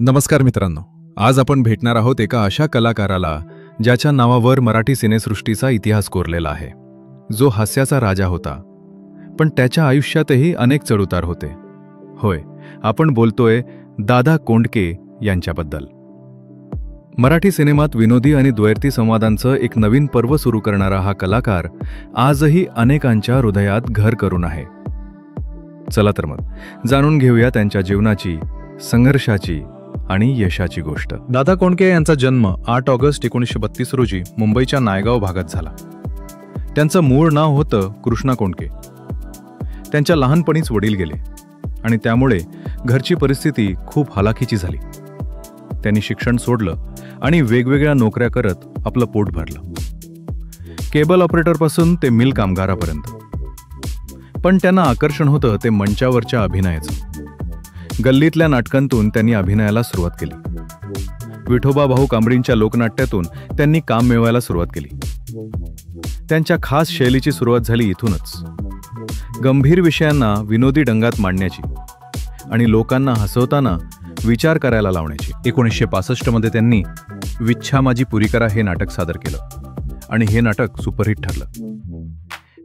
नमस्कार मित्रांनो, आज आपण भेटणार आहोत एका अशा कलाकाराला ज्याच्या नावावर मराठी सिनेसृष्टीचा इतिहास कोरलेला आहे, जो हास्याचा राजा होता. पण त्याच्या आयुष्यातही अनेक चढउतार होते. होय, आपण बोलतोय दादा कोंडके यांच्याबद्दल. मराठी सिनेमात विनोदी आणि द्वैरती संवादांचं एक नवीन पर्व सुरू करणारा हा कलाकार आजही अनेकांच्या हृदयात घर करून आहे. चला तर मग जाणून घेऊया त्यांच्या जीवनाची, संघर्षाची आणि यशाची गोष्ट. दादा कोंडके यांचा जन्म 8 ऑगस्ट 1932 रोजी मुंबईच्या नायगाव भागात झाला. त्यांचं मूळ नाव होतं कृष्णा कोंडके. त्यांच्या लहानपणीच वडील गेले आणि त्यामुळे घरची परिस्थिती खूप हलाखीची झाली. त्यांनी शिक्षण सोडलं आणि वेगवेगळ्या नोकऱ्या करत आपलं पोट भरलं, केबल ऑपरेटरपासून ते मिल कामगारापर्यंत. पण त्यांना आकर्षण होतं ते मंचावरच्या अभिनयाचं. गल्लीतल्या नाटकांतून त्यांनी अभिनयाला सुरुवात केली. विठोबा भाऊ कांबळींच्या लोकनाट्यातून त्यांनी काम मिळवायला सुरुवात केली. त्यांच्या खास शैलीची सुरुवात झाली इथूनच. गंभीर विषयांना विनोदी ढंगात मांडण्याची आणि लोकांना हसवताना विचार करायला लावण्याची. 1965 मध्ये त्यांनी विच्छा माझी पुरी करा हे नाटक सादर केलं आणि हे नाटक सुपरहिट ठरलं.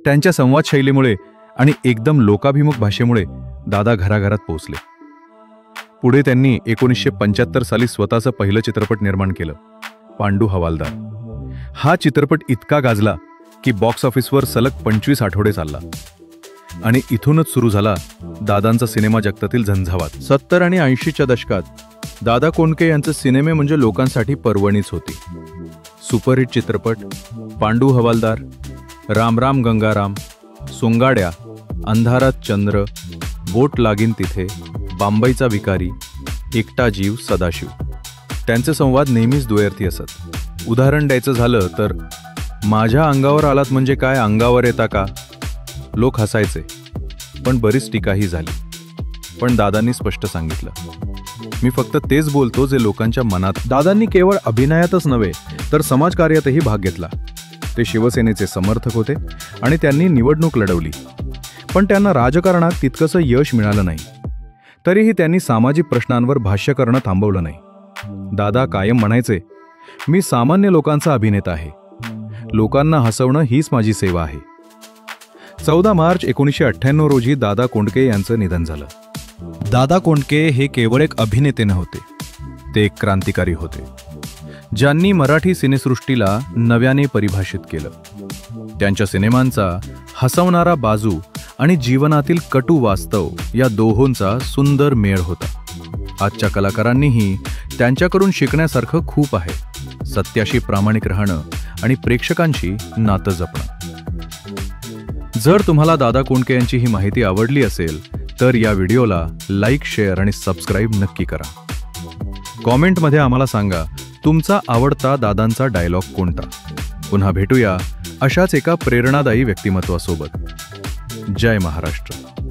त्यांच्या संवाद शैलीमुळे आणि एकदम लोकाभिमुख भाषेमुळे दादा घराघरात पोहोचले. पुढे त्यांनी 1975 साली स्वतःचं पहिलं चित्रपट निर्माण केलं, पांडू हवालदार. हा चित्रपट इतका गाजला की बॉक्स ऑफिसवर सलग 25 आठवडे चालला आणि इथूनच सुरू झाला दादांचा सिनेमा जगतातील झंझावात. 70 आणि 80च्या दशकात दादा कोंडके यांचे सिनेमे म्हणजे लोकांसाठी पर्वणीच होती. सुपरहिट चित्रपट पांडू हवालदार, राम राम गंगाराम, सोंगाड्या, अंधारात चंद्र, बोट लागीन तिथे, बांबईचा भिकारी, एकटा जीव, सदाशिव. त्यांचे संवाद नेहमीच द्वैर्थी असत. उदाहरण द्यायचं झालं तर माझ्या अंगावर आलात म्हणजे काय, अंगावर येता का. लोक हसायचे, पण बरीच टीकाही झाली. पण दादांनी स्पष्ट सांगितलं, मी फक्त तेच बोलतो जे लोकांच्या मनात. दादांनी केवळ अभिनयातच नव्हे तर समाजकार्यातही भाग घेतला. ते शिवसेनेचे समर्थक होते आणि त्यांनी निवडणूक लढवली. पण त्यांना राजकारणात तितकंसं यश मिळालं नाही. तरीही त्यांनी सामाजिक प्रश्नांवर भाष्य करणं थांबवलं नाही. दादा कायम म्हणायचे, मी सामान्य लोकांचा अभिनेता आहे. लोकांना हसवणं हीच माझी सेवा आहे. 14 मार्च 1998 रोजी दादा कोंडके यांचं निधन झालं. दादा कोंडके हे केवळ एक अभिनेते नव्हते, ते एक क्रांतिकारी होते, ज्यांनी मराठी सिनेसृष्टीला नव्याने परिभाषित केलं. त्यांच्या सिनेमांचा हसवणारा बाजू आणि जीवनातील कटू वास्तव या दोहोंचा सुंदर मेळ होता. आजच्या कलाकारांनीही त्यांच्याकडून शिकण्यासारखं खूप आहे. सत्याशी प्रामाणिक राहणं आणि प्रेक्षकांशी नातं जपणं. जर तुम्हाला दादा कोंडके यांची ही माहिती आवडली असेल तर या व्हिडिओला लाईक, शेअर आणि सबस्क्राईब नक्की करा. कॉमेंटमध्ये आम्हाला सांगा तुमचा आवडता दादांचा डायलॉग कोणता. पुन्हा भेटूया अशाच एका प्रेरणादायी व्यक्तिमत्वासोबत. जय महाराष्ट्र.